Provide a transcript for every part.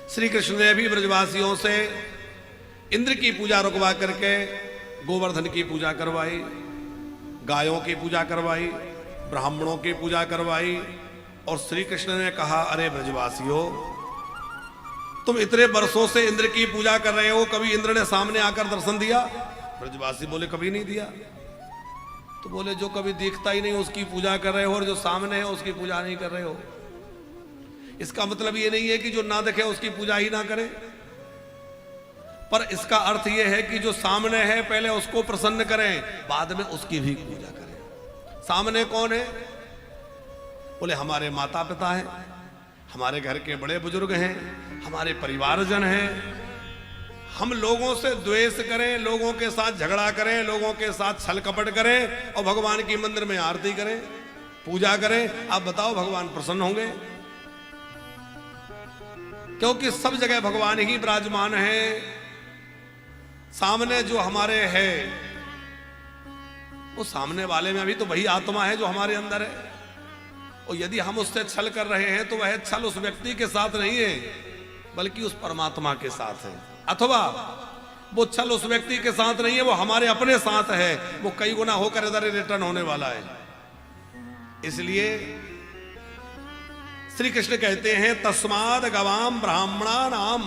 श्री कृष्ण ने भी ब्रजवासियों से इंद्र की पूजा रुकवा करके गोवर्धन की पूजा करवाई, गायों की पूजा करवाई, ब्राह्मणों की पूजा करवाई। और श्री कृष्ण ने कहा, अरे ब्रजवासियों, तुम इतने वर्षों से इंद्र की पूजा कर रहे हो, कभी इंद्र ने सामने आकर दर्शन दिया? ब्रजवासी बोले, कभी नहीं दिया। तो बोले, जो कभी दिखता ही नहीं उसकी पूजा कर रहे हो, और जो सामने है उसकी पूजा नहीं कर रहे हो। इसका मतलब ये नहीं है कि जो ना देखे उसकी पूजा ही ना करे, पर इसका अर्थ ये है कि जो सामने है पहले उसको प्रसन्न करें, बाद में उसकी भी पूजा करें। सामने कौन है? बोले, हमारे माता पिता हैं, हमारे घर के बड़े बुजुर्ग हैं, हमारे परिवारजन हैं। हम लोगों से द्वेष करें, लोगों के साथ झगड़ा करें, लोगों के साथ छल कपट करें और भगवान की मंदिर में आरती करें, पूजा करें, आप बताओ भगवान प्रसन्न होंगे? क्योंकि सब जगह भगवान ही विराजमान है। सामने जो हमारे है, वो सामने वाले में अभी तो वही आत्मा है जो हमारे अंदर है। और यदि हम उससे छल कर रहे हैं तो वह छल उस व्यक्ति के साथ नहीं है, बल्कि उस परमात्मा के साथ है। अथवा वो छल उस व्यक्ति के साथ नहीं है, वो हमारे अपने साथ है, वो कई गुना होकर इधर रिटर्न होने वाला है। इसलिए श्री कृष्ण कहते हैं, तस्माद गवाम ब्राह्मणा नाम,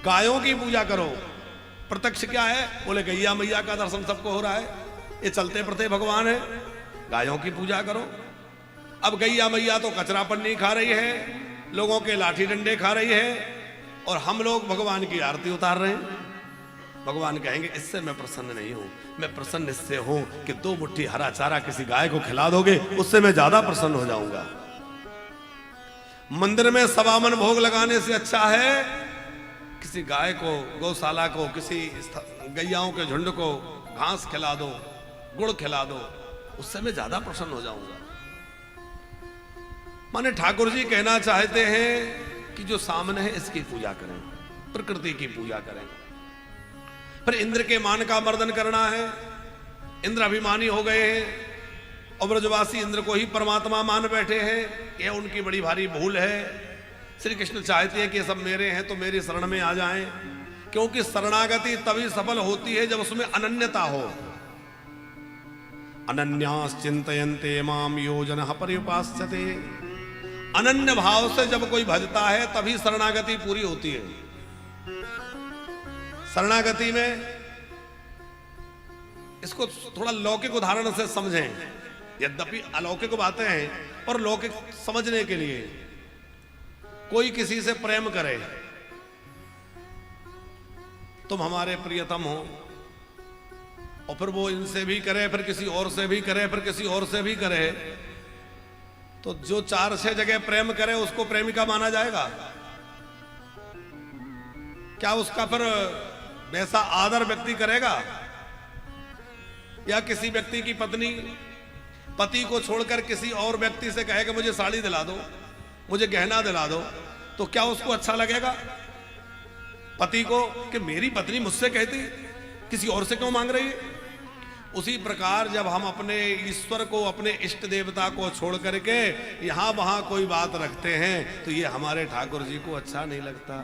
गायों की पूजा करो। प्रत्यक्ष क्या है? बोले, गैया मैया का दर्शन सबको हो रहा है, ये चलते फिरते भगवान है, गायों की पूजा करो। अब गैया मैया तो कचरा पन्नी खा रही है, लोगों के लाठी डंडे खा रही है, और हम लोग भगवान की आरती उतार रहे हैं। भगवान कहेंगे, इससे मैं प्रसन्न नहीं हूं, मैं प्रसन्न इससे हूं कि 2 मुट्ठी हरा चारा किसी गाय को खिला दोगे, उससे मैं ज्यादा प्रसन्न हो जाऊंगा। मंदिर में 1.25 मन भोग लगाने से अच्छा है किसी गाय को, गौशाला को, किसी गैयाओं के झुंड को घास खिला दो, गुड़ खिला दो, उससे मैं ज्यादा प्रसन्न हो जाऊंगा। माने ठाकुर जी कहना चाहते हैं कि जो सामने है इसकी पूजा करें, प्रकृति की पूजा करें। फिर इंद्र के मान का मर्दन करना है। इंद्र अभिमानी हो गए हैं और ब्रजवासी इंद्र को ही परमात्मा मान बैठे हैं, यह उनकी बड़ी भारी भूल है। श्री कृष्ण चाहते हैं कि ये सब मेरे हैं तो मेरी शरण में आ जाएं, क्योंकि शरणागति तभी सफल होती है जब उसमें अनन्यता हो। अनन्यास चिंतयन्ते माम यो जनः पर्युपास्यते। अनन्य भाव से जब कोई भजता है तभी शरणागति पूरी होती है। शरणागति में, इसको थोड़ा लौकिक उदाहरण से समझें, यद्यपि अलौकिक बातें हैं पर लौकिक समझने के लिए। कोई किसी से प्रेम करे, तुम हमारे प्रियतम हो, और फिर वो इनसे भी करे, फिर किसी और से भी करे, फिर किसी और से भी करे, तो जो 4-6 जगह प्रेम करे उसको प्रेमिका माना जाएगा क्या? उसका फिर वैसा आदर व्यक्ति करेगा? या किसी व्यक्ति की पत्नी पति को छोड़कर किसी और व्यक्ति से कहे कि मुझे साड़ी दिला दो, मुझे गहना दिला दो, तो क्या उसको अच्छा लगेगा पति को कि मेरी पत्नी मुझसे कहती, किसी और से क्यों मांग रही है? उसी प्रकार जब हम अपने ईश्वर को, अपने इष्ट देवता को छोड़ करके यहां वहां कोई बात रखते हैं तो ये हमारे ठाकुर जी को अच्छा नहीं लगता।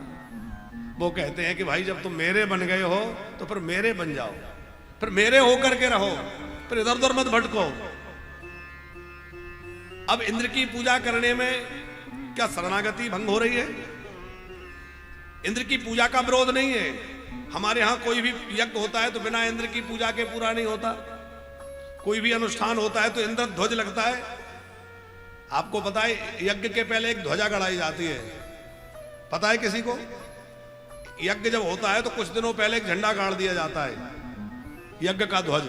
वो कहते हैं कि भाई जब तुम मेरे बन गए हो तो फिर मेरे बन जाओ, फिर मेरे होकर के रहो, फिर इधर उधर मत भटको। अब इंद्र की पूजा करने में क्या शरणागति भंग हो रही है? इंद्र की पूजा का विरोध नहीं है। हमारे यहां कोई भी यज्ञ होता है तो बिना इंद्र की पूजा के पूरा नहीं होता। कोई भी अनुष्ठान होता है तो इंद्र ध्वज लगता है। आपको पता है यज्ञ के पहले एक ध्वजा गड़ाई जाती है, पता है किसी को? यज्ञ जब होता है तो कुछ दिनों पहले एक झंडा गाड़ दिया जाता है, यज्ञ का ध्वज।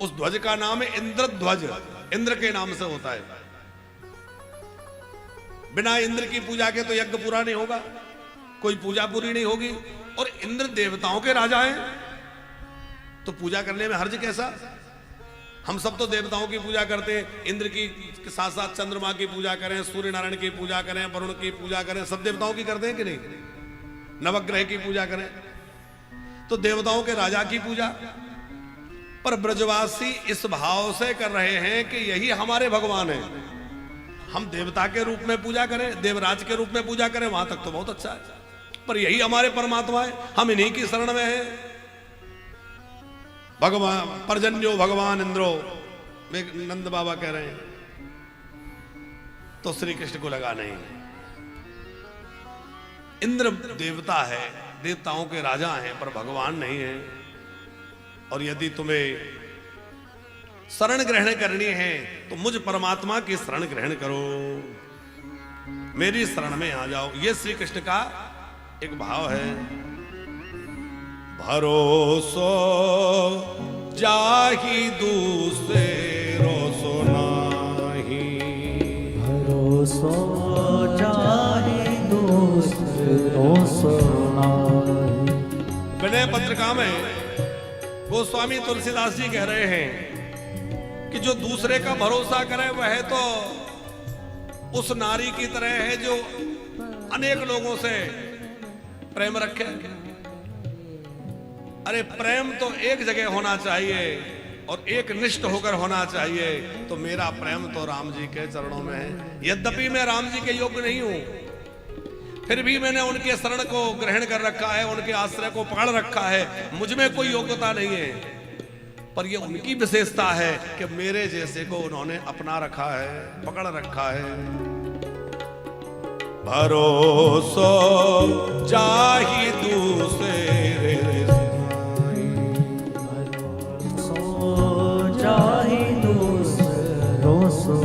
उस ध्वज का नाम है इंद्र ध्वज, इंद्र के नाम से होता है। बिना इंद्र की पूजा के तो यज्ञ पूरा नहीं होगा, कोई पूजा पूरी नहीं होगी। और इंद्र देवताओं के राजा हैं तो पूजा करने में हर्ज कैसा? हम सब तो देवताओं की पूजा करते हैं, इंद्र की के साथ साथ चंद्रमा की पूजा करें, सूर्य नारायण की पूजा करें, वरुण की पूजा करें, सब देवताओं की करते हैं कि नहीं? नवग्रह की पूजा करें तो देवताओं के राजा की पूजा। पर ब्रजवासी इस भाव से कर रहे हैं कि यही हमारे भगवान हैं, हम देवता के रूप में पूजा करें, देवराज के रूप में पूजा करें, वहां तक तो बहुत अच्छा है, पर यही हमारे परमात्मा है, हम इन्हीं की शरण में हैं। भगवान पर्जन्यो भगवान इंद्रो, नंद बाबा कह रहे हैं, तो श्री कृष्ण को लगा नहीं, इंद्र देवता है, देवताओं के राजा हैं, पर भगवान नहीं है। और यदि तुम्हें शरण ग्रहण करनी है तो मुझ परमात्मा की शरण ग्रहण करो, मेरी शरण में आ जाओ। ये श्री कृष्ण का एक भाव है। भरोसो जाहि दूसरो सो नाही, भरोसो जाहि दूसरो सो नाही। विनय पत्रिका में गोस्वामी तुलसीदास जी कह रहे हैं कि जो दूसरे का भरोसा करे वह तो उस नारी की तरह है जो अनेक लोगों से प्रेम रखे। अरे प्रेम तो एक जगह होना चाहिए और एक निष्ठ होकर होना चाहिए। तो मेरा प्रेम तो राम जी के चरणों में है। यद्यपि मैं राम जी के योग्य नहीं हूं, फिर भी मैंने उनके शरण को ग्रहण कर रखा है, उनके आश्रय को पकड़ रखा है। मुझ में कोई योग्यता नहीं है, पर यह उनकी विशेषता है कि मेरे जैसे को उन्होंने अपना रखा है, पकड़ रखा है। भरोसो जाहि दूसरे, भरोसो जाहि दूसरो सो।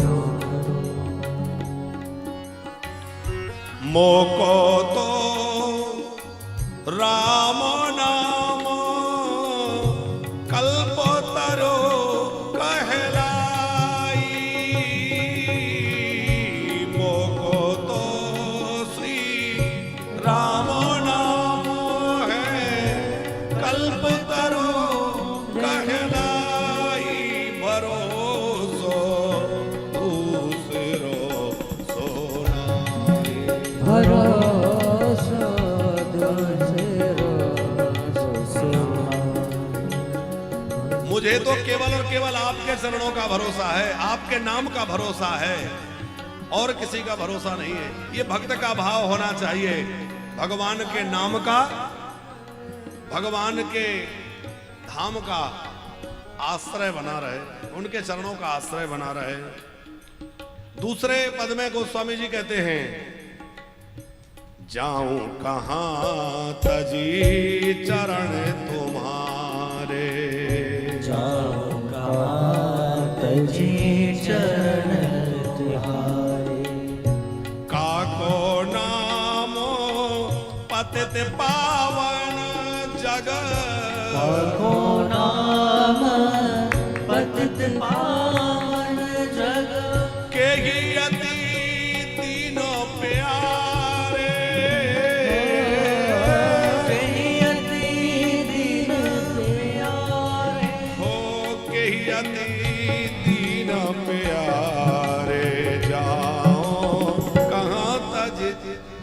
मोको तो राम नाम कल्पतरो कहलाई, मोको तो श्री राम नाम है कल्पतरो कहलाई। भरोसो दूसरो सो नाही, भरोसो दूसरो सो नाही। मुझे तो केवल और केवल आपके चरणों का भरोसा है, आपके नाम का भरोसा है, और किसी का भरोसा नहीं है। ये भक्त का भाव होना चाहिए। भगवान के नाम का, भगवान के धाम का आश्रय बना रहे, उनके चरणों का आश्रय बना रहे। दूसरे पद में गोस्वामी जी कहते हैं, जाऊं कहां तजी चरण तुम्हारे, जाऊं कहां तजी चरण तुम्हारे। काको नामो पतित पावन जग, काको नाम पतित पावन जग। के ही अति तीनों प्यारे, कहियति दीन प्यारे। हो के ही अति तीनों प्यारे। जाओ कहाँ तज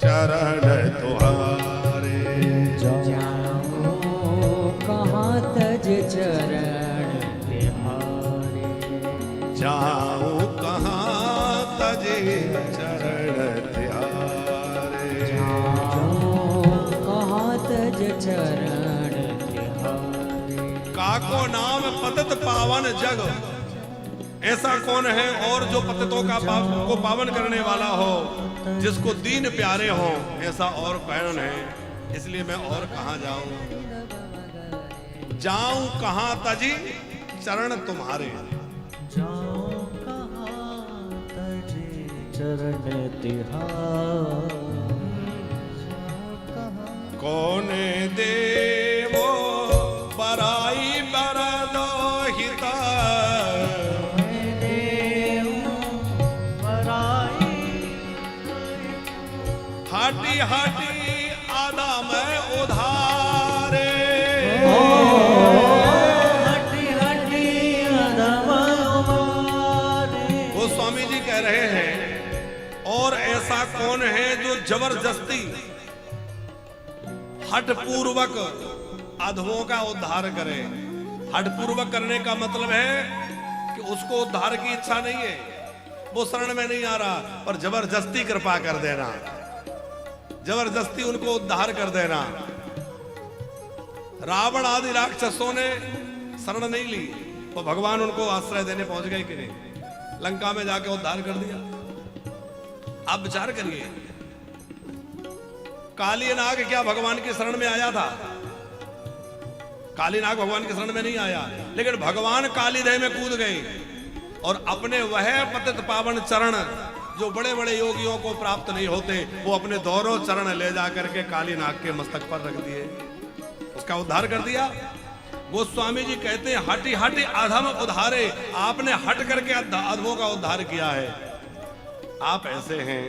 चरण तुम्हारे, जाऊं कहाँ तज चरण तुम्हारे। जाऊं कहाँ तज चरण तुम्हारे। जाऊं कहाँ तज चरण तुम्हारे। काको नाम पतित पावन जग, ऐसा कौन है और जो पतितों का को पावन करने वाला हो, जिसको दीन प्यारे हो, ऐसा और कौन है। इसलिए मैं और कहां जाऊं, जाऊं कहां तजी चरण तुम्हारे। जाऊं कहाँ तज चरण तिहारे। कौन देवो बराई बरदोहिता, हाटी हाटी आदा मैं उधारे। हटी हटी अधम उमारे। वो स्वामी जी कह रहे हैं, और ऐसा कौन है जो जबरदस्ती हठपूर्वक अधमों का उद्धार करे। हठपूर्वक करने का मतलब है कि उसको उद्धार की इच्छा नहीं है, वो शरण में नहीं आ रहा, पर जबरदस्ती कृपा कर देना, जबरदस्ती उनको उद्धार कर देना। रावण आदि राक्षसों ने शरण नहीं ली, तो भगवान उनको आश्रय देने पहुंच गए कि नहीं, लंका में जाके उद्धार कर दिया। आप विचार करिए, काली नाग क्या भगवान की शरण में आया था? काली नाग भगवान की शरण में नहीं आया, लेकिन भगवान काली देह में कूद गए और अपने वह पतित पावन चरण जो बड़े बड़े योगियों को प्राप्त नहीं होते, वो अपने दोनों चरण ले जाकर के काली नाग के मस्तक पर रख दिए, उसका उद्धार कर दिया। गोस्वामी जी कहते हैं, हटी हटी अधम उद्धारे, आपने हट करके अधमों का उद्धार किया है। आप ऐसे हैं,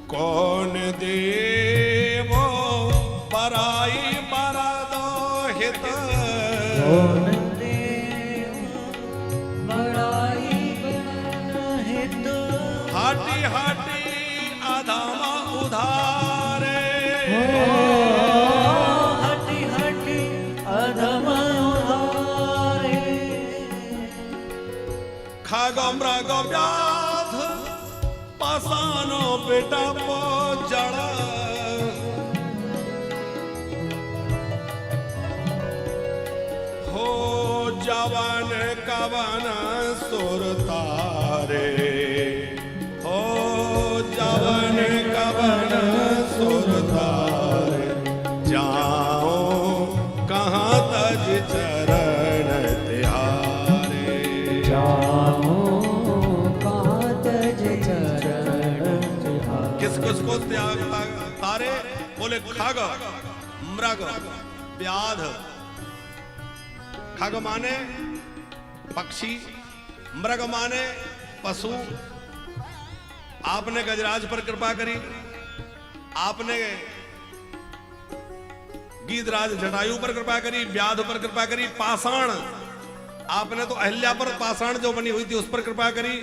कौन देवो बराई बरदो हित, कौन देव बड़ाई बरहित, हाटी हाटी अधम उधारे, हटी हटी अधम उधारे, खग मृग व्याध पाषाणो पिटपो जड़, हो जवन कवन सुर तारे, हो जवन कवन सुर तारे, जाओ कहाँ तज चरण तिहारे, जाओ कहाँ तज चरण तिहारे। किस किसको त्याग तारे? बोले खग मृग व्याध। खग माने पक्षी, मृग माने पशु। आपने गजराज पर कृपा करी, आपने गीधराज जटायु पर कृपा करी, व्याध पर कृपा करी, पाषाण आपने तो अहिल्या पर पाषाण जो बनी हुई थी उस पर कृपा करी।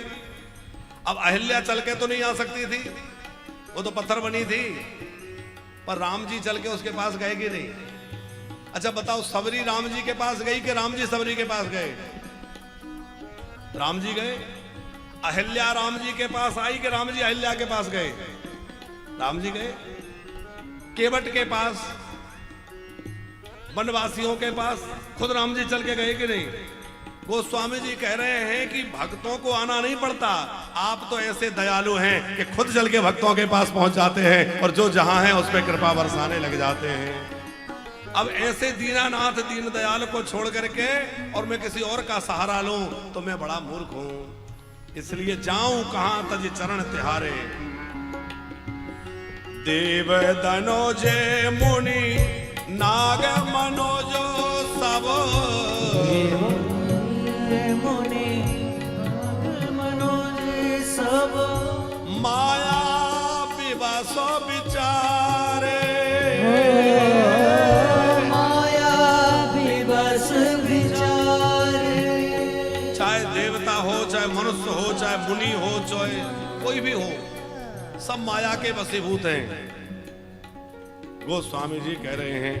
अब अहिल्या चल के तो नहीं आ सकती थी, वो तो पत्थर बनी थी, पर राम जी चल के उसके पास गए कि नहीं? अच्छा बताओ, सबरी राम जी के पास गई कि राम जी सबरी के पास गए? राम जी गए। अहिल्या राम जी के पास आई कि राम जी अहिल्या के पास गए? राम जी गए। केवट के पास, वनवासियों के पास खुद राम जी चल के गए कि नहीं? गोस्वामी जी कह रहे हैं कि भक्तों को आना नहीं पड़ता, आप तो ऐसे दयालु हैं कि खुद चल के भक्तों के पास पहुंच जाते हैं और जो जहां है उस पर कृपा बरसाने लग जाते हैं। अब ऐसे दीनानाथ दीन दयाल को छोड़ करके और मैं किसी और का सहारा लूं तो मैं बड़ा मूर्ख हूं, इसलिए जाऊं कहां तज चरण तिहारे। देव दनोजे मुनि नाग मनोजो सब, मुनि मनोज सब, माया विवासो विचारे, माया विवश विचारे। चाहे देवता हो, चाहे मनुष्य हो, चाहे मुनि हो, चाहे कोई भी हो, सब माया के वशीभूत हैं। गोस्वामी जी कह रहे हैं,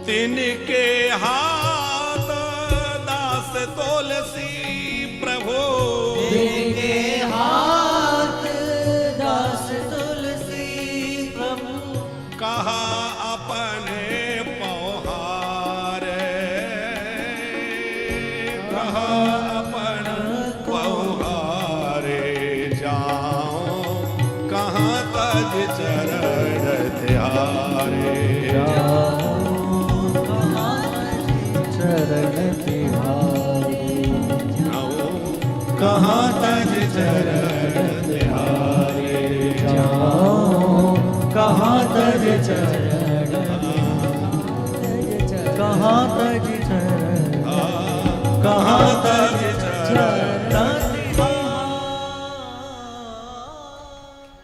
तिनके हाथ दास तुलसी प्रभु, तिनके हाथ दास तुलसी प्रभु, कहा अपने पौहारे, कहा अपन पौहारे, जाओ कहाँ तज चरण तिहारे, चरण तिहारे, कहाँ तज चरण तिहारे, जाओ कहाँ तज चरण, कहाँ तज चरण, कहाँ तज चरण।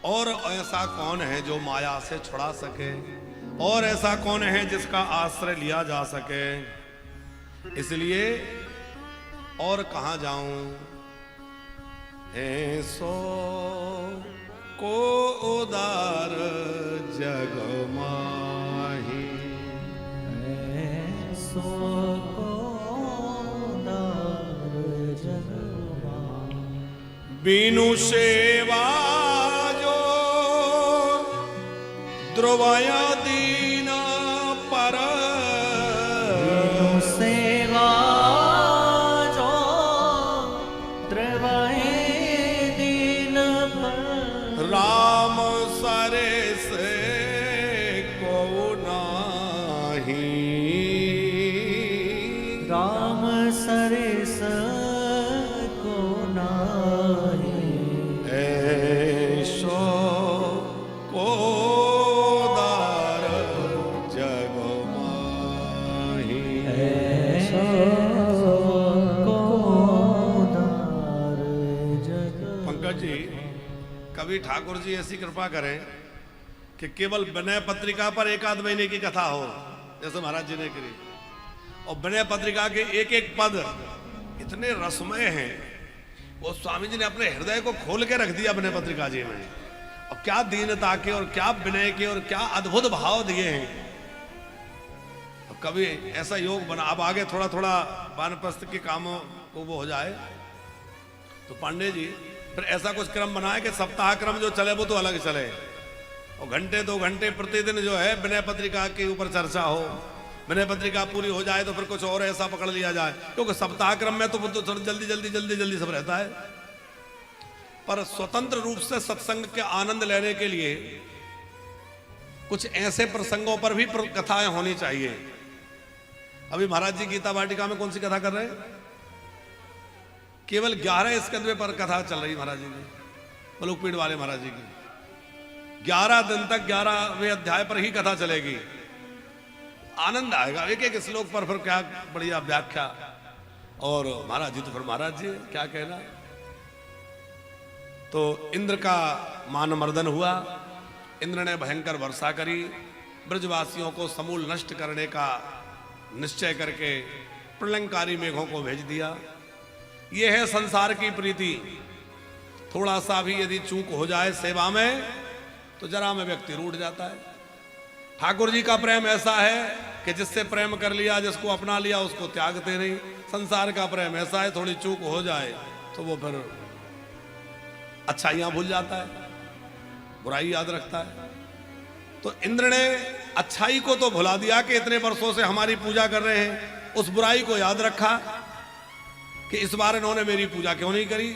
और ऐसा कौन है जो माया से छुड़ा सके, और ऐसा कौन है जिसका आश्रय लिया जा सके? इसलिए और कहां जाऊं, ऐसो को उदार जग माही, सो को उदार बीनु सेवा जो ध्रुवया दीन पर सेवा जो द्रवए दीन पर राम सरे से को नाही राम सरिस को नाही ऐसो को दार जग माही ऐसो को दार जग। पंकज जी, कवि ठाकुर जी ऐसी कृपा करें कि केवल विनय पत्रिका पर एक आध महीने की कथा हो, जैसे महाराज जी ने करी। और विनय पत्रिका के एक एक पद इतने रसमय हैं, वो स्वामी जी ने अपने हृदय को खोल के रख दिया विनय पत्रिका जी में। और क्या दीनता के और क्या विनय के और क्या अद्भुत भाव दिए हैं। और कभी ऐसा योग बना, अब आगे थोड़ा थोड़ा वानप्रस्थ के कामों को वो हो जाए तो पांडे जी फिर ऐसा कुछ क्रम बनाए कि सप्ताह क्रम जो चले वो तो अलग चले, और घंटे 2 घंटे प्रतिदिन जो है विनय पत्रिका के ऊपर चर्चा हो। विनय पत्रिका पूरी हो जाए तो फिर कुछ और ऐसा पकड़ लिया जाए, क्योंकि सप्ताह क्रम में तो जल्दी सब रहता है। पर स्वतंत्र रूप से सत्संग के आनंद लेने के लिए कुछ ऐसे प्रसंगों पर भी कथाएं होनी चाहिए। अभी महाराज जी गीता वाटिका में कौन सी कथा कर रहे हैं? केवल 11 स्कंद पर कथा चल रही महाराज जी की, मलुकपीठ वाले महाराज जी की। 11 दिन तक 11वें अध्याय पर ही कथा चलेगी। आनंद आएगा एक एक श्लोक पर, फिर क्या बढ़िया व्याख्या। और महाराज जी तो फिर महाराज जी क्या कहना। तो इंद्र का मानमर्दन हुआ, इंद्र ने भयंकर वर्षा करी, ब्रजवासियों को समूल नष्ट करने का निश्चय करके प्रलंकारी मेघों को भेज दिया। यह है संसार की प्रीति। थोड़ा सा भी यदि चूक हो जाए सेवा में तो जरा में व्यक्ति रूठ जाता है। ठाकुर जी का प्रेम ऐसा है कि जिससे प्रेम कर लिया, जिसको अपना लिया, उसको त्यागते नहीं। संसार का प्रेम ऐसा है, थोड़ी चूक हो जाए तो वो फिर अच्छाइयां भूल जाता है, बुराई याद रखता है। तो इंद्र ने अच्छाई को तो भुला दिया कि इतने वर्षों से हमारी पूजा कर रहे हैं, उस बुराई को याद रखा कि इस बार इन्होंने मेरी पूजा क्यों नहीं करी।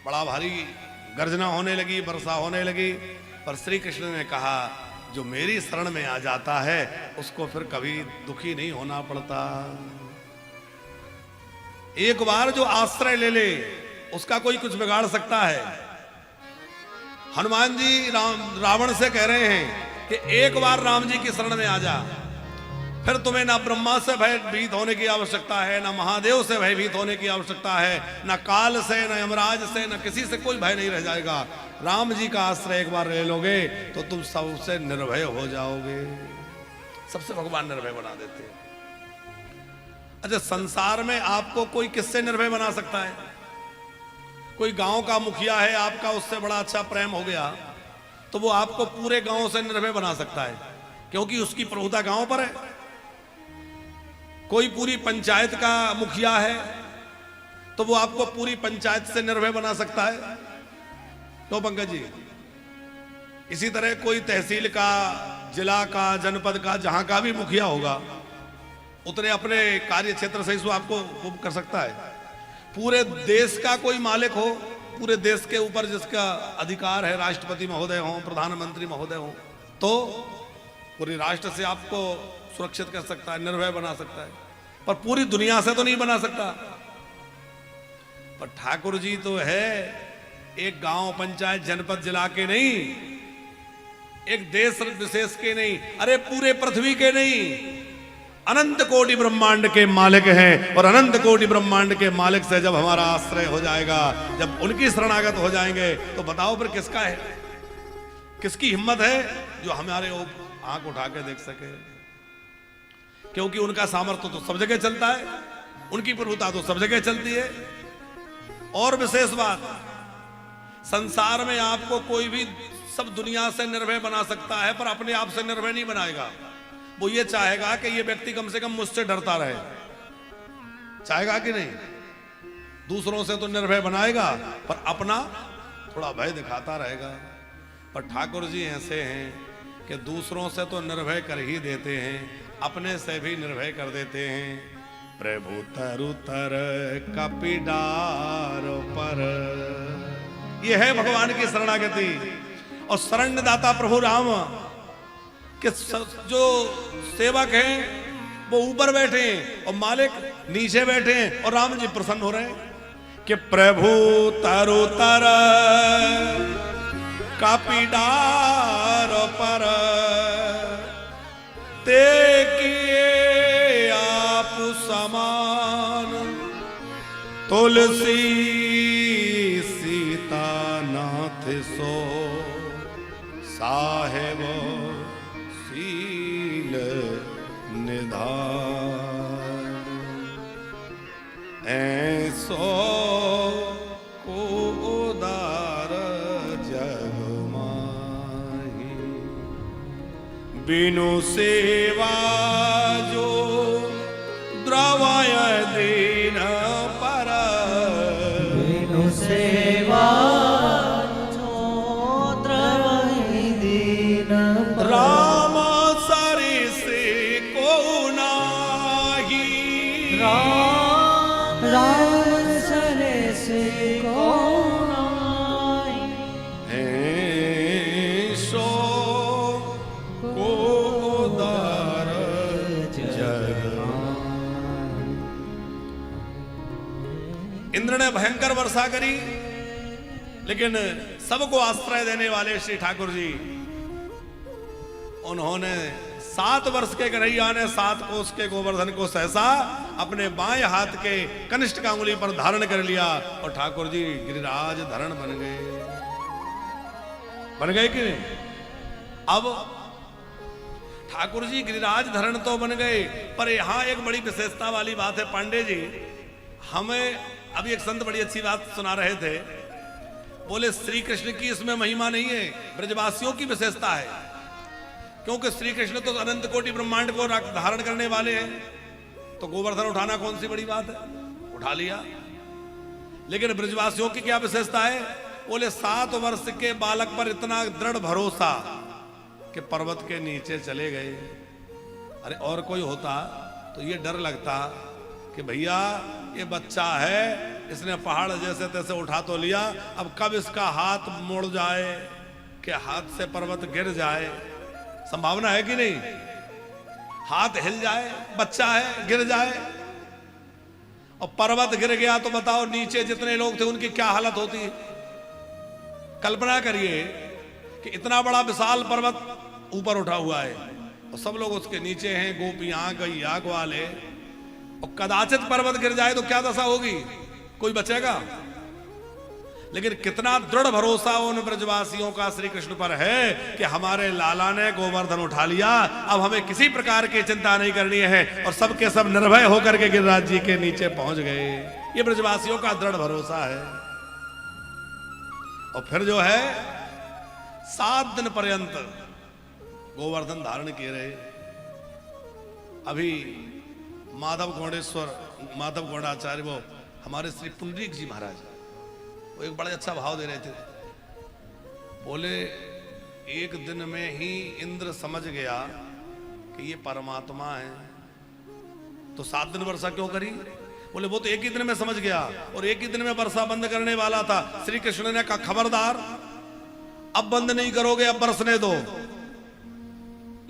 बड़ा भारी गर्जना होने लगी, वर्षा होने लगी। पर श्री कृष्ण ने कहा जो मेरी शरण में आ जाता है उसको फिर कभी दुखी नहीं होना पड़ता। एक बार जो आश्रय ले ले उसका कोई कुछ बिगाड़ सकता है। हनुमान जी रावण से कह रहे हैं कि एक बार राम जी की शरण में आ जा, फिर तुम्हें ना ब्रह्मा से भयभीत होने की आवश्यकता है, ना महादेव से भयभीत होने की आवश्यकता है, ना काल से, ना यमराज से, ना किसी से कोई भय नहीं रह जाएगा। राम जी का आश्रय एक बार ले लोगे तो तुम सबसे निर्भय हो जाओगे। सबसे भगवान निर्भय बना देते हैं। अच्छा, संसार में आपको कोई किससे निर्भय बना सकता है? कोई गांव का मुखिया है, आपका उससे बड़ा अच्छा प्रेम हो गया तो वो आपको पूरे गांव से निर्भय बना सकता है, क्योंकि उसकी प्रभुता गांव पर है। कोई पूरी पंचायत का मुखिया है तो वो आपको पूरी पंचायत से निर्भय बना सकता है। तो पंकज जी, इसी तरह कोई तहसील का, जिला का, जनपद का, जहां का भी मुखिया होगा उतने अपने कार्य क्षेत्र से इसको आपको वो कर सकता है। पूरे देश का कोई मालिक हो, पूरे देश के ऊपर जिसका अधिकार है, राष्ट्रपति महोदय हो, प्रधानमंत्री महोदय हो, तो पूरे राष्ट्र से आपको सुरक्षित कर सकता है, निर्भय बना सकता है। पर पूरी दुनिया से तो नहीं बना सकता। पर ठाकुर जी तो है एक गांव, पंचायत, जनपद, जिला के नहीं, एक देश विशेष के नहीं, अरे पूरे पृथ्वी के नहीं, अनंत कोटि ब्रह्मांड के मालिक हैं। और अनंत कोटि ब्रह्मांड के मालिक से जब हमारा आश्रय हो जाएगा, जब उनकी शरणागत हो जाएंगे, तो बताओ फिर किसका है, किसकी हिम्मत है जो हमारे आंख उठा के देख सके। क्योंकि उनका सामर्थ्य तो सब जगह चलता है, उनकी प्रभुता तो सब जगह चलती है। और विशेष बात, संसार में आपको कोई भी सब दुनिया से निर्भय बना सकता है, पर अपने आप से निर्भय नहीं बनाएगा। वो ये चाहेगा कि ये व्यक्ति कम से कम मुझसे डरता रहे, चाहेगा कि नहीं? दूसरों से तो निर्भय बनाएगा पर अपना थोड़ा भय दिखाता रहेगा। पर ठाकुर जी ऐसे हैं कि दूसरों से तो निर्भय कर ही देते हैं, अपने से भी निर्भय कर देते हैं। प्रभु तरु तर कपिडार पर, यह है भगवान की शरणागति। और शरणदाता प्रभु राम के जो सेवक हैं वो ऊपर बैठे हैं और मालिक नीचे बैठे हैं, और राम जी प्रसन्न हो रहे हैं कि प्रभु तरु तर कपिडार पर, ते किए आप समान, तुलसी सीता नाथ सो, साहेब शील निधान, ऐसो को उदार जग माही, बिनु सेवा जो द्रवय दीन पर, बिनु सेवा जो द्रवय दीन पर, राम सरिस को नाही, राम सरस को नाही, ऐसो को उदार जग। इंद्र ने भयंकर वर्षा करी, लेकिन सबको आश्रय देने वाले श्री ठाकुर जी, उन्होंने 7 वर्ष के कन्हैया ने 7 कोस के गोवर्धन को सहसा अपने बाएं हाथ के कनिष्ठ का अंगुली पर धारण कर लिया, और ठाकुर जी गिरिराज धरण बन गए कि नहीं? अब ठाकुर जी गिरिराज धरण तो बन गए, पर यहां एक बड़ी विशेषता वाली बात है पांडे जी। हमें अभी एक संत बड़ी अच्छी बात सुना रहे थे, बोले श्री कृष्ण की इसमें महिमा नहीं है, ब्रजवासियों की विशेषता है। क्योंकि श्री कृष्ण तो अनंत कोटि ब्रह्मांड को धारण करने वाले हैं, तो गोवर्धन उठाना कौन सी बड़ी बात है, उठा लिया। लेकिन ब्रजवासियों की क्या विशेषता है? बोले 7 वर्ष के बालक पर इतना दृढ़ भरोसा कि पर्वत के नीचे चले गए। अरे और कोई होता तो ये डर लगता कि भैया ये बच्चा है, इसने पहाड़ जैसे तैसे उठा तो लिया, अब कब इसका हाथ मुड़ जाए कि हाथ से पर्वत गिर जाए, संभावना है कि नहीं? हाथ हिल जाए, बच्चा है, गिर जाए, और पर्वत गिर गया तो बताओ नीचे जितने लोग थे उनकी क्या हालत होती है। कल्पना करिए कि इतना बड़ा विशाल पर्वत ऊपर उठा हुआ है और सब लोग उसके नीचे हैं, गोपियां, गैया, ग्वाले, और कदाचित पर्वत गिर जाए तो क्या दशा होगी? कोई बचेगा? लेकिन कितना दृढ़ भरोसा उन ब्रजवासियों का श्री कृष्ण पर है कि हमारे लाला ने गोवर्धन उठा लिया, अब हमें किसी प्रकार की चिंता नहीं करनी है, और सबके सब निर्भय होकर के गिरिराज जी के नीचे पहुंच गए। ये ब्रजवासियों का दृढ़ भरोसा है। और फिर जो है 7 दिन पर्यंत गोवर्धन धारण किए रहे। अभी माधव गौड़ाचार्य, वो हमारे श्री पुंडरीक जी महाराज, वो एक बड़ा अच्छा भाव दे रहे थे। बोले एक दिन में ही इंद्र समझ गया कि ये परमात्मा है, तो 7 दिन वर्षा क्यों करी? बोले वो तो एक ही दिन में समझ गया, और एक ही दिन में वर्षा बंद करने वाला था। श्री कृष्ण ने कहा खबरदार, अब बंद नहीं करोगे, अब बरसने दो,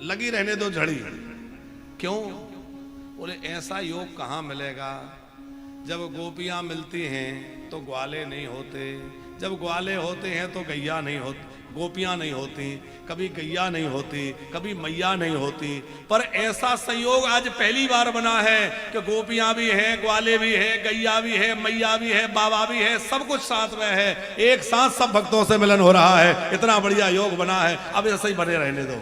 लगी रहने दो झड़ी। क्यों? बोले ऐसा योग कहां मिलेगा? जब गोपियां मिलती हैं तो ग्वाले नहीं होते, जब ग्वाले होते हैं तो गैया नहीं होती, गोपियां नहीं होती, कभी गैया नहीं होती, कभी मैया नहीं होती। पर ऐसा संयोग आज पहली बार बना है कि गोपियां भी हैं, ग्वाले भी हैं, गैया भी है, मैया भी है, बाबा भी है, सब कुछ साथ में है, एक साथ सब भक्तों से मिलन हो रहा है। इतना बढ़िया योग बना है, अब ऐसा ही बने रहने दो।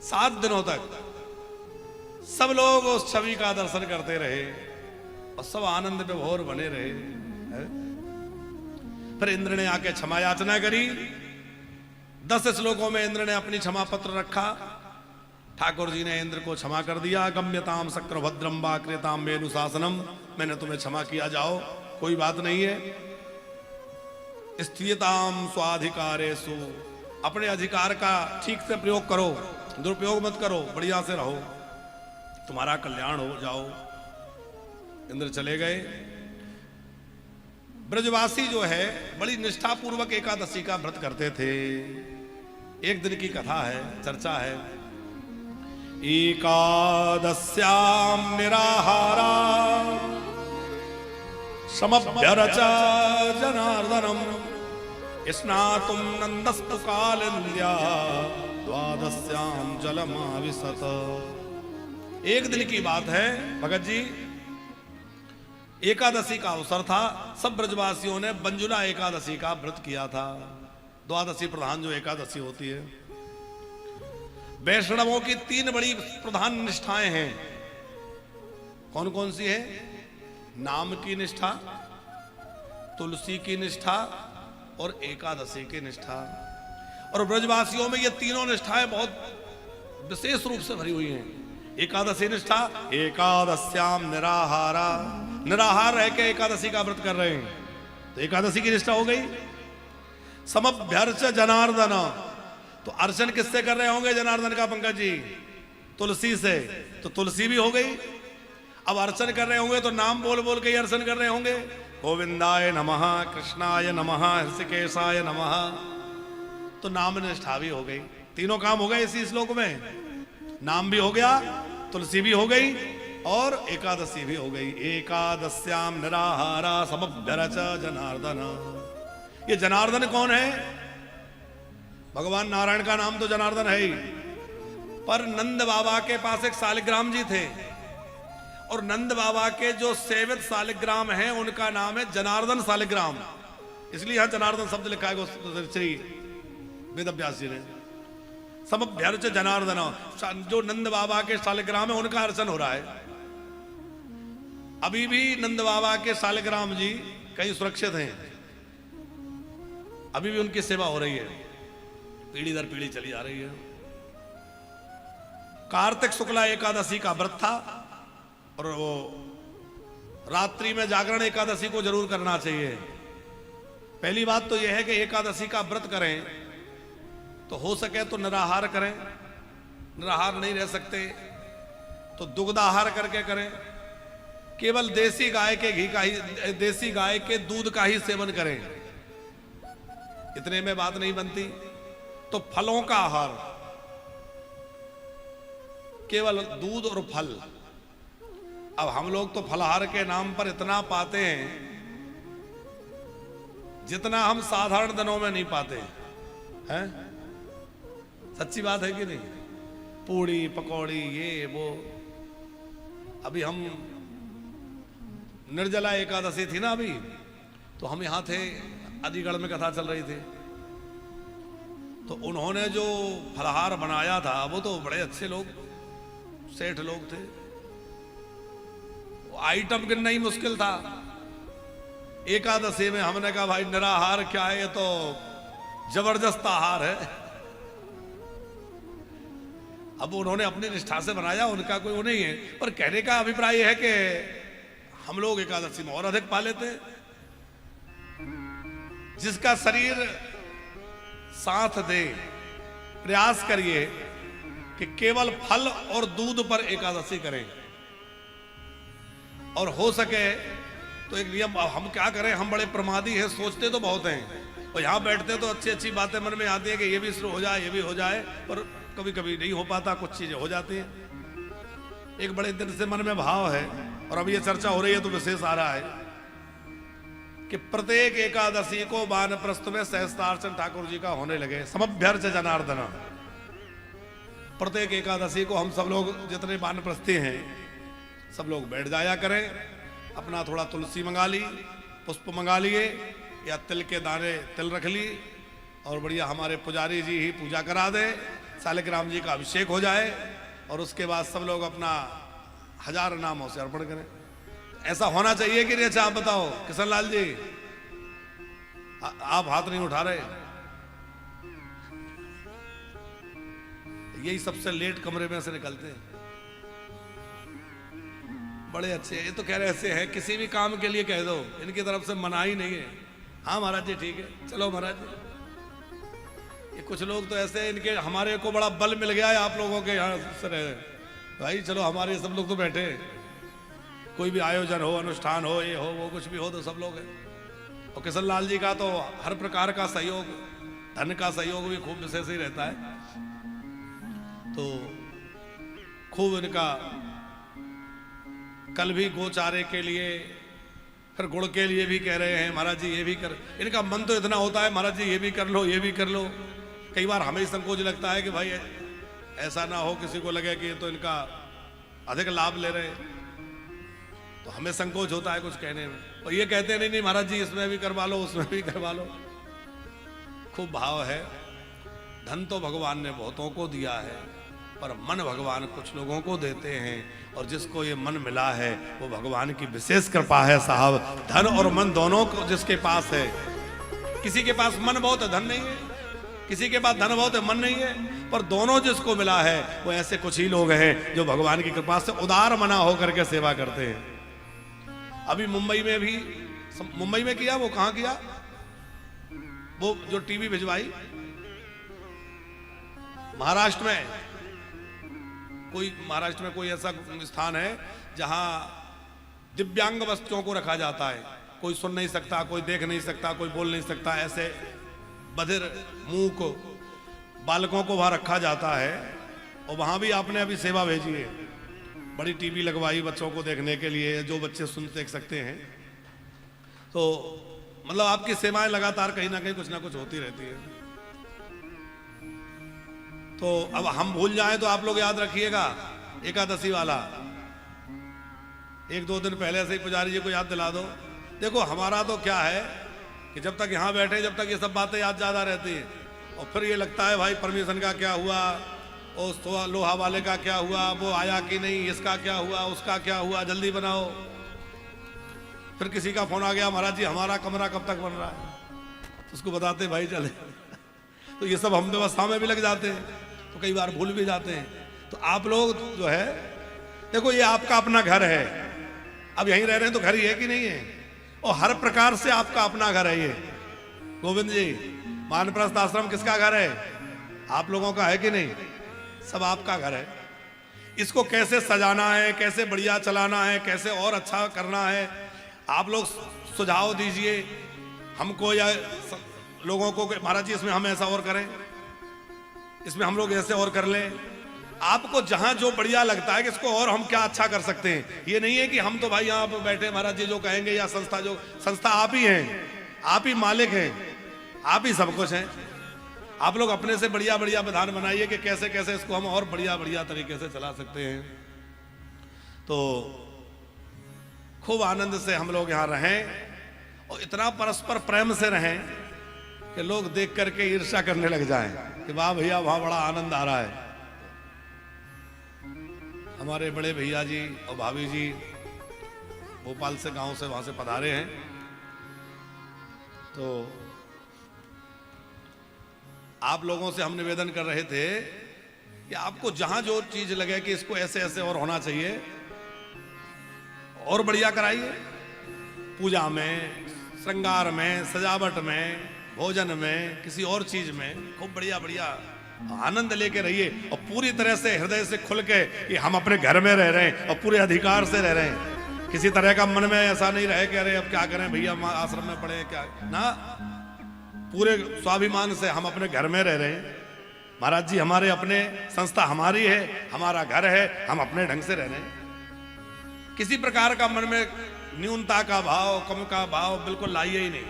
7 दिनों तक सब लोग उस छवि का दर्शन करते रहे और सब आनंद विभोर बने रहे। फिर इंद्र ने आके क्षमा याचना करी। 10 श्लोकों में इंद्र ने अपनी क्षमा पत्र रखा। ठाकुर जी ने इंद्र को क्षमा कर दिया। गम्यताम शक्रभद्रम वा कृताम वेणुशासनम मैंने तुम्हें क्षमा किया, जाओ, कोई बात नहीं है। स्थियताम स्वाधिकारेषु, अपने अधिकार का ठीक से प्रयोग करो, दुरुपयोग मत करो, बढ़िया से रहो, तुम्हारा कल्याण हो, जाओ। इंद्र चले गए। ब्रजवासी जो है बड़ी निष्ठापूर्वक एकादशी का व्रत करते थे। एक दिन की कथा है, चर्चा है। एकादश्याम निराहारा समभ्यरच जनार्दनम स्नातुम नंदस्तु कालिंद्या द्वादश्याम जलमाविशत। एक दिन की बात है भगत जी, एकादशी का अवसर था। सब ब्रजवासियों ने बंजुला एकादशी का व्रत किया था। द्वादशी प्रधान जो एकादशी होती है। वैष्णवों की 3 बड़ी प्रधान निष्ठाएं हैं। कौन कौन सी है? नाम की निष्ठा, तुलसी की निष्ठा और एकादशी की निष्ठा। और ब्रजवासियों में ये तीनों निष्ठाएं बहुत विशेष रूप से भरी हुई हैं। एकादशी निष्ठा, एकादश्याम निराहारा, निराहार रह के एकादशी का व्रत कर रहे हैं, तो एकादशी की निष्ठा हो गई। समभ्यर्च जनार्दन, तो अर्चन किससे कर रहे होंगे जनार्दन का पंकज जी? तुलसी से, तो तुलसी भी हो गई। अब अर्चन कर रहे होंगे तो नाम बोल बोल के ही अर्चन कर रहे होंगे। गोविंदाय नमः, कृष्णाय नमः, हृषिकेशाय नमः, तो नाम निष्ठा भी हो गई। तीनों काम हो गए इसी श्लोक में। नाम भी हो गया, तुलसी भी हो गई और एकादशी भी हो गई। एकादश्याम निराहारा समभ्यरच जनार्दन। ये जनार्दन कौन है? भगवान नारायण का नाम तो जनार्दन है ही, पर नंद बाबा के पास एक शालिग्राम जी थे और नंद बाबा के जो सेवित शालिग्राम हैं उनका नाम है जनार्दन शालिग्राम। इसलिए यहां जनार्दन शब्द लिखा है श्री वेदव्यास जी ने। समभ्यर्च जनार्दन, जो नंद बाबा के शालिग्राम है उनका अर्चन हो रहा है। अभी भी नंद बाबा के शालिग्राम जी कहीं सुरक्षित हैं, अभी भी उनकी सेवा हो रही है, पीढ़ी दर पीढ़ी चली आ रही है। कार्तिक शुक्ला एकादशी का व्रत था और वो रात्रि में जागरण एकादशी को जरूर करना चाहिए। पहली बात तो यह है कि एकादशी का व्रत करें तो हो सके तो निराहार करें, निराहार नहीं रह सकते तो दुग्धाहार करके करें। केवल देसी गाय के घी का ही, देसी गाय के दूध का ही सेवन करें, इतने में बात नहीं बनती। तो फलों का आहार, केवल दूध और फल। अब हम लोग तो फलाहार के नाम पर इतना पाते हैं जितना हम साधारण दिनों में नहीं पाते हैं। सच्ची बात है कि नहीं? पूड़ी पकौड़ी ये वो। अभी हम निर्जला एकादशी थी ना अभी, तो हम यहां थे, अलीगढ़ में कथा चल रही थी, तो उन्होंने जो फलाहार बनाया था वो तो बड़े अच्छे लोग, सेठ लोग थे। वो आइटम गिनना ही मुश्किल था। एकादशी में हमने कहा भाई निराहार क्या है, ये तो जबरदस्त आहार है। अब उन्होंने अपनी निष्ठा से बनाया, उनका कोई वो नहीं है, पर कहने का अभिप्राय है कि हम लोग एकादशी में और अधिक पा लेते। जिसका शरीर साथ दे, प्रयास करिए कि केवल फल और दूध पर एकादशी करें। और हो सके तो एक नियम, हम क्या करें, हम बड़े प्रमादी हैं, सोचते तो बहुत हैं और यहां बैठते तो अच्छी अच्छी बातें मन में आती है कि ये भी शुरू हो जाए, ये भी हो जाए, पर कभी कभी नहीं हो पाता, कुछ चीजें हो जाती हैं। एक बड़े दिन से मन में भाव है और अब ये चर्चा हो रही है तो विशेष आ रहा है कि प्रत्येक एकादशी को वानप्रस्थ में सहस्त्रार्चन ठाकुर जी का होने लगे। समभ्यर्च जनार्दन, प्रत्येक एकादशी को हम सब लोग जितने वानप्रस्थी हैं सब लोग बैठ जाया करें। अपना थोड़ा तुलसी मंगा ली, पुष्प मंगा लिए, या तिल के दाने तिल रख ली और बढ़िया हमारे पुजारी जी ही पूजा करा दे, शालिग्राम जी का अभिषेक हो जाए और उसके बाद सब लोग अपना 1000 नामों से अर्पण करें। ऐसा होना चाहिए कि नहीं? अच्छा आप बताओ किशन लाल जी, आप हाथ नहीं उठा रहे। यही सबसे लेट कमरे में से निकलते हैं। बड़े अच्छे, ये तो कह रहे ऐसे है किसी भी काम के लिए कह दो, इनकी तरफ से मना ही नहीं है। हाँ महाराज जी ठीक है, चलो महाराज जी। ये कुछ लोग तो ऐसे इनके, हमारे को बड़ा बल मिल गया है आप लोगों के यहाँ से रहे भाई, चलो हमारे सब लोग तो बैठे, कोई भी आयोजन हो, अनुष्ठान हो, ये हो वो कुछ भी हो तो सब लोग हैं। और किशन लाल जी का तो हर प्रकार का सहयोग, धन का सहयोग भी खूब विशेष ही रहता है। तो खूब इनका कल भी गोचारे के लिए, फिर गुड़ के लिए भी कह रहे हैं महाराज जी ये भी कर, इनका मन तो इतना होता है महाराज जी ये भी कर लो, ये भी कर लो। कई बार हमें संकोच लगता है कि भाई ऐसा ना हो किसी को लगे कि ये तो इनका अधिक लाभ ले रहे हैं, तो हमें संकोच होता है कुछ कहने में। और ये कहते नहीं नहीं महाराज जी इसमें भी करवा लो, उसमें भी करवा लो। खूब भाव है। धन तो भगवान ने बहुतों को दिया है, पर मन भगवान कुछ लोगों को देते हैं, और जिसको ये मन मिला है वो भगवान की विशेष कृपा है साहब। धन और मन दोनों को जिसके पास है, किसी के पास मन बहुत है धन नहीं है, किसी के पास धन बहुत है मन नहीं है, पर दोनों जिसको मिला है वो ऐसे कुछ ही लोग हैं जो भगवान की कृपा से उदार मना होकर के सेवा करते हैं। अभी मुंबई में भी, मुंबई में किया, वो कहां किया, वो जो टीवी भिजवाई महाराष्ट्र में, महाराष्ट्र में कोई ऐसा स्थान है जहां दिव्यांग बच्चों को रखा जाता है। कोई सुन नहीं सकता, कोई देख नहीं सकता, कोई बोल नहीं सकता, ऐसे बधिर मूक बालकों को वहां रखा जाता है। और वहां भी आपने अभी सेवा भेजी है, बड़ी टीवी लगवाई बच्चों को देखने के लिए, जो बच्चे सुन देख सकते हैं। तो मतलब आपकी सेवाएं लगातार कहीं ना कहीं कुछ ना कुछ होती रहती है। तो अब हम भूल जाएं तो आप लोग याद रखिएगा, एकादशी वाला 1-2 दिन पहले से ही पुजारी जी को याद दिला दो। देखो हमारा तो क्या है कि जब तक यहाँ बैठे जब तक ये सब बातें याद ज्यादा रहती है, और फिर ये लगता है भाई परमिशन का क्या हुआ, उस लोहा वाले का क्या हुआ, वो आया कि नहीं, इसका क्या हुआ, उसका क्या हुआ, जल्दी बनाओ। फिर किसी का फोन आ गया, महाराज जी हमारा कमरा कब तक बन रहा है, उसको बताते भाई चले। तो ये सब हम व्यवस्था में भी लग जाते हैं, तो कई बार भूल भी जाते हैं। तो आप लोग जो है, देखो ये आपका अपना घर है, अब यहीं रह रहे हैं तो घर ही है कि नहीं है, और हर प्रकार से आपका अपना घर है। ये गोविंद जी वानप्रस्थ आश्रम किसका घर है, आप लोगों का है कि नहीं, सब आपका घर है। इसको कैसे सजाना है, कैसे बढ़िया चलाना है, कैसे और अच्छा करना है, आप लोग सुझाव दीजिए हमको या लोगों को, महाराज जी इसमें हम ऐसा और करें, इसमें हम लोग ऐसे और कर लें। आपको जहां जो बढ़िया लगता है कि इसको और हम क्या अच्छा कर सकते हैं। ये नहीं है कि हम तो भाई यहाँ पर बैठे महाराज जी जो कहेंगे, या संस्था जो, संस्था आप ही हैं, आप ही मालिक हैं, आप ही सब कुछ हैं। आप लोग अपने से बढ़िया बढ़िया विधान बनाइए कि कैसे कैसे इसको हम और बढ़िया बढ़िया तरीके से चला सकते हैं। तो खूब आनंद से हम लोग यहाँ रहें, और इतना परस्पर प्रेम से रहें कि लोग देख करके ईर्ष्या करने लग जाएं कि वाह भैया वहां बड़ा आनंद आ रहा है। हमारे बड़े भैया जी और भाभी जी भोपाल से, गांव से, वहां से पधारे हैं। तो आप लोगों से हम निवेदन कर रहे थे कि आपको जहां जो चीज लगे कि इसको ऐसे ऐसे और होना चाहिए, और बढ़िया कराइए। पूजा में, श्रृंगार में, सजावट में, भोजन में, किसी और चीज में खूब बढ़िया बढ़िया आनंद लेके रहिए, और पूरी तरह से हृदय से खुल के कि हम अपने घर में रह रहे हैं और पूरे अधिकार से रह रहे हैं। किसी तरह का मन में ऐसा नहीं रहे कि अरे अब क्या करें भैया, आश्रम में पड़े क्या ना, पूरे स्वाभिमान से हम अपने घर में रह रहे हैं। महाराज जी हमारे अपने, संस्था हमारी है, हमारा घर है, हम अपने ढंग से रह रहे हैं। किसी प्रकार का मन में न्यूनता का भाव, कम का भाव बिल्कुल लाइए ही नहीं,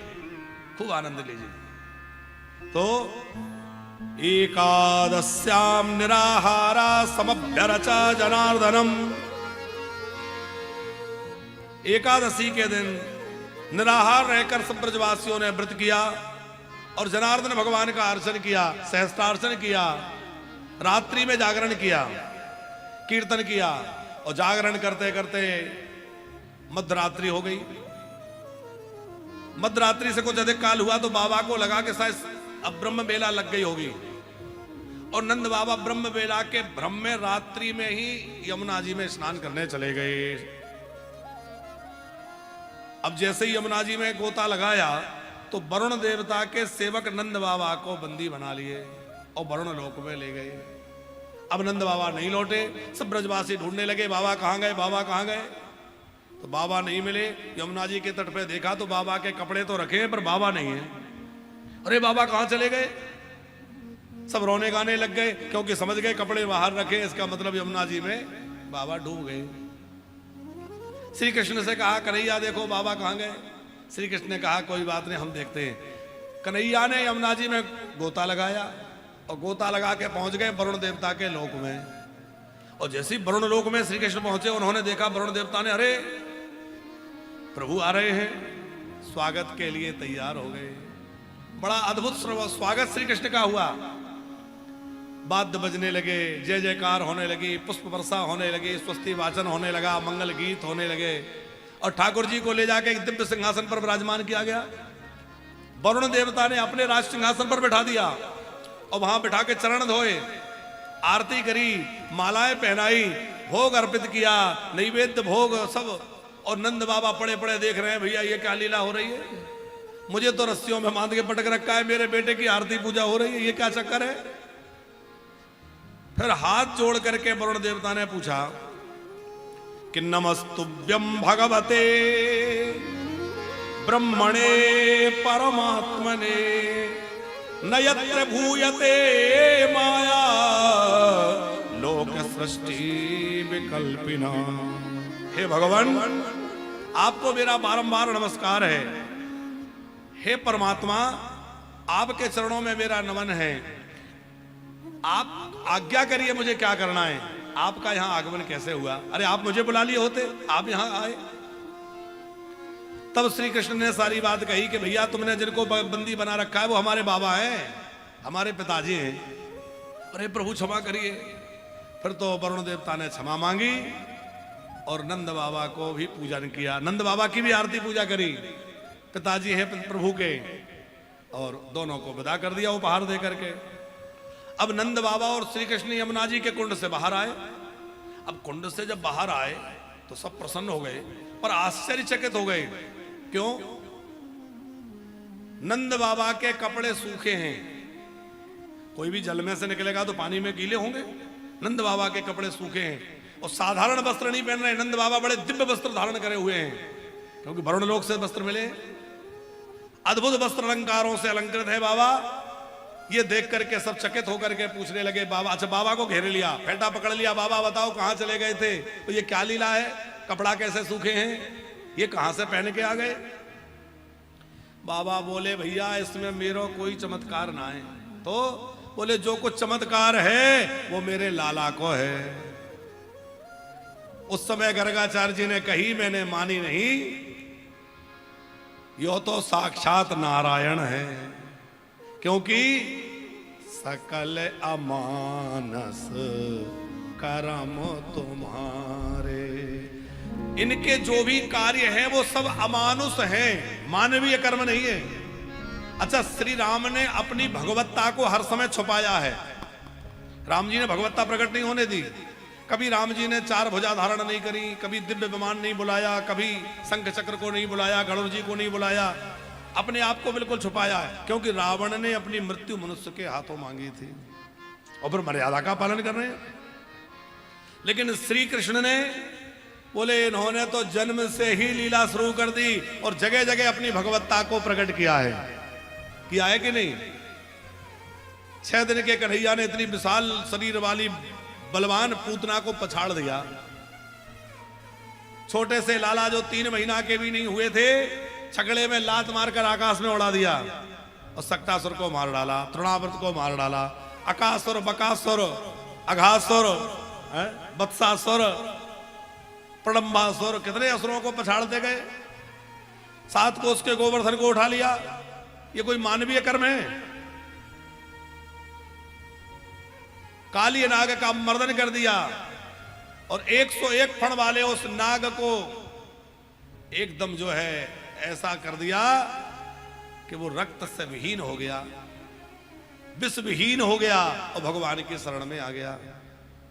खूब आनंद लीजिए। तो एकादश्याम निराहारा समभ्यरचा जनार्दनम, एकादशी के दिन निराहार रहकर सब ब्रजवासियों ने व्रत किया और जनार्दन भगवान का अर्चन किया, सहस्त्रार्चन किया, रात्रि में जागरण किया, कीर्तन किया, और जागरण करते करते मध्यरात्रि हो गई। मध्यरात्रि से कुछ अधिक काल हुआ तो बाबा को लगा कि शायद अब ब्रह्म बेला लग गई होगी, और नंद बाबा ब्रह्म बेला के भ्रम में रात्रि में ही यमुना जी में स्नान करने चले गए। अब जैसे ही यमुना जी में गोता लगाया तो वरुण देवता के सेवक नंद बाबा को बंदी बना लिए और वरुण लोक में ले गए। अब नंद बाबा नहीं लौटे, सब ब्रजवासी ढूंढने लगे बाबा कहाँ गए, बाबा कहाँ गए। तो बाबा नहीं मिले। यमुना जी के तट पे देखा तो बाबा के कपड़े तो रखे हैं पर बाबा नहीं है। अरे बाबा कहाँ चले गए। सब रोने गाने लग गए क्योंकि समझ गए कपड़े बाहर रखे, इसका मतलब यमुना जी में बाबा डूब गए। श्री कृष्ण से कहा कन्हैया देखो बाबा कहाँ गए। श्री कृष्ण ने कहा कोई बात नहीं, हम देखते हैं। कन्हैया ने यमुना जी में गोता लगाया और गोता लगा के पहुंच गए वरुण देवता के लोक में। और जैसे ही वरुण लोक में श्री कृष्ण पहुंचे, उन्होंने देखा वरुण देवता ने, अरे प्रभु आ रहे हैं, स्वागत के लिए तैयार हो गए। बड़ा अद्भुत स्वागत श्री कृष्ण का हुआ। वाद्य बजने लगे, जय जयकार होने लगी, पुष्प वर्षा होने लगी, स्वस्ति वाचन होने लगा, मंगल गीत होने लगे और ठाकुर जी को ले जाके एक दिव्य सिंहासन पर विराजमान किया गया। वरुण देवता ने अपने राज सिंहासन पर बैठा दिया और वहां बैठा के चरण धोए, आरती करी, मालाएं पहनाई, भोग अर्पित किया, नैवेद्य भोग सब। और नंद बाबा पड़े पड़े देख रहे हैं, भैया ये क्या लीला हो रही है, मुझे तो रस्सियों में बांध के पटक रखा है, मेरे बेटे की आरती पूजा हो रही है, ये क्या चक्कर है। फिर हाथ जोड़ करके वरुण देवता ने पूछा कि नमस्तुभ्यं भगवते ब्रह्मणे परमात्मने न यत्र भूयते माया लोक सृष्टि विकल्पिना। हे भगवान, आपको मेरा बारंबार नमस्कार है। हे परमात्मा, आपके चरणों में मेरा नमन है। आप आज्ञा करिए मुझे क्या करना है। आपका यहां आगमन कैसे हुआ। अरे आप मुझे बुला लिए होते, आप यहां आए। तब श्री कृष्ण ने सारी बात कही कि भैया तुमने जिनको बंदी बना रखा है वो हमारे बाबा हैं, हमारे पिताजी हैं। अरे प्रभु क्षमा करिए। फिर तो वरुण देवता ने क्षमा मांगी और नंद बाबा को भी पूजन किया। नंद बाबा की भी आरती पूजा करी, पिताजी हैं प्रभु के, और दोनों को विदा कर दिया उपहार दे करके। अब नंद बाबा और श्री कृष्ण यमुना जी के कुंड से बाहर आए। अब कुंड से जब बाहर आए तो सब प्रसन्न हो गए पर आश्चर्यचकित हो गए। क्यों? नंद बाबा के कपड़े सूखे हैं। कोई भी जल में से निकलेगा तो पानी में गीले होंगे। नंद बाबा के कपड़े सूखे हैं और साधारण वस्त्र नहीं पहन रहे। नंद बाबा बड़े दिव्य वस्त्र धारण करे हुए हैं क्योंकि वरुण लोक से वस्त्र मिले। अद्भुत वस्त्र अलंकारों से अलंकृत है बाबा। ये देख करके सब चकित होकर के पूछने लगे बाबा। अच्छा, बाबा को घेरे लिया, फेंटा पकड़ लिया। बाबा बताओ कहां चले गए थे, तो ये क्या लीला है, कपड़ा कैसे सूखे हैं, ये कहां से पहन के आ गए। बाबा बोले भैया इसमें मेरा कोई चमत्कार ना है। तो बोले जो कुछ चमत्कार है वो मेरे लाला को है। उस समय गर्गाचार्य जी ने कही, मैंने मानी नहीं, यो तो साक्षात नारायण है, क्योंकि सकल अमानस कर्म तुम्हारे। इनके जो भी कार्य हैं वो सब अमानुष हैं, मानवीय कर्म नहीं है। अच्छा, श्री राम ने अपनी भगवत्ता को हर समय छुपाया है। राम जी ने भगवत्ता प्रकट नहीं होने दी। कभी राम जी ने 4 भुजा धारण नहीं करी, कभी दिव्य विमान नहीं बुलाया, कभी शंख चक्र को नहीं बुलाया, गरुड़ जी को नहीं बुलाया। अपने आप को बिल्कुल छुपाया है क्योंकि रावण ने अपनी मृत्यु मनुष्य के हाथों मांगी थी और फिर मर्यादा का पालन कर रहे हैं। लेकिन श्री कृष्ण ने बोले इन्होंने तो जन्म से ही लीला शुरू कर दी और जगह जगह अपनी भगवत्ता को प्रकट किया है कि नहीं। 6 दिन के कन्हैया ने इतनी विशाल शरीर वाली बलवान पूतना को पछाड़ दिया। छोटे से लाला जो 3 महीना के भी नहीं हुए थे, छगड़े में लात मारकर आकाश में उड़ा दिया और सक्तासुर को मार डाला, तृणावर्त को मार डाला, अकासुर, बकासुर, अघासुर, बत्सासुर, प्रडंबासुर, कितने असुरों को पछाड़ते गए। 7 कोस के गोवर्धन को उठा लिया। ये कोई मानवीय कर्म है? काली नाग का मर्दन कर दिया और 101 फण वाले उस नाग को एकदम जो है ऐसा कर दिया कि वो रक्त से विहीन हो गया, विष विहीन हो गया और भगवान की शरण में आ गया।